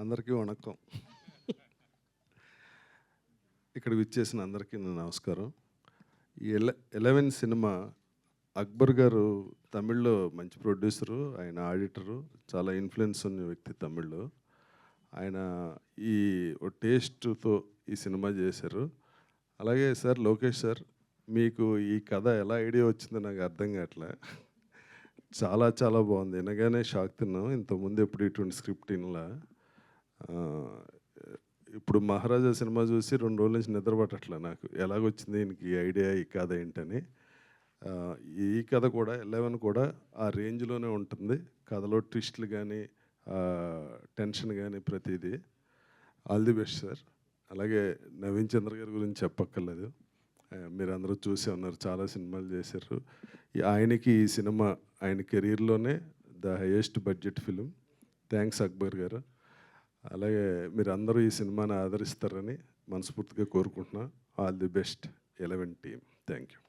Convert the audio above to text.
అందరికీ వణకం. ఇక్కడ విచ్చేసిన అందరికీ నా నమస్కారం. ఈ 11 సినిమా అక్బర్ గారు తమిళ్లో మంచి ప్రొడ్యూసరు, ఆయన ఆడిటరు, చాలా ఇన్ఫ్లుయెన్స్ ఉన్న వ్యక్తి తమిళ్లో. ఆయన ఈ టేస్ట్తో ఈ సినిమా చేశారు. అలాగే సార్ లోకేష్ సార్, మీకు ఈ కథ ఎలా ఐడియా వచ్చిందో నాకు అర్థం కావట్లే. చాలా చాలా బాగుంది. వినగానే షాక్ తిన్నాం. ఇంతకుముందు ఎప్పుడు ఇటువంటి స్క్రిప్ట్ వినలా. ఇప్పుడు మహారాజా సినిమా చూసి 2 రోజుల నుంచి నిద్ర పట్టట్లే నాకు. ఎలాగొచ్చింది ఈయనకి ఈ ఐడియా, ఈ కథ ఏంటని. ఈ కథ కూడా 11 కూడా ఆ రేంజ్లోనే ఉంటుంది. కథలో ట్విస్ట్లు కానీ, టెన్షన్ కానీ ప్రతిదీ. All the best sir. అలాగే నవీన్ చంద్ర గారి గురించి చెప్పక్కర్లేదు. మీరు అందరూ చూసే ఉన్నారు, చాలా సినిమాలు చేశారు. ఆయనకి ఈ సినిమా ఆయన కెరీర్లోనే the highest budget film. Thanks Akbar గారు. అలాగే మీరు అందరూ ఈ సినిమాని ఆదరిస్తారని మనస్ఫూర్తిగా కోరుకుంటున్నా. All the best 11 team. Thank you.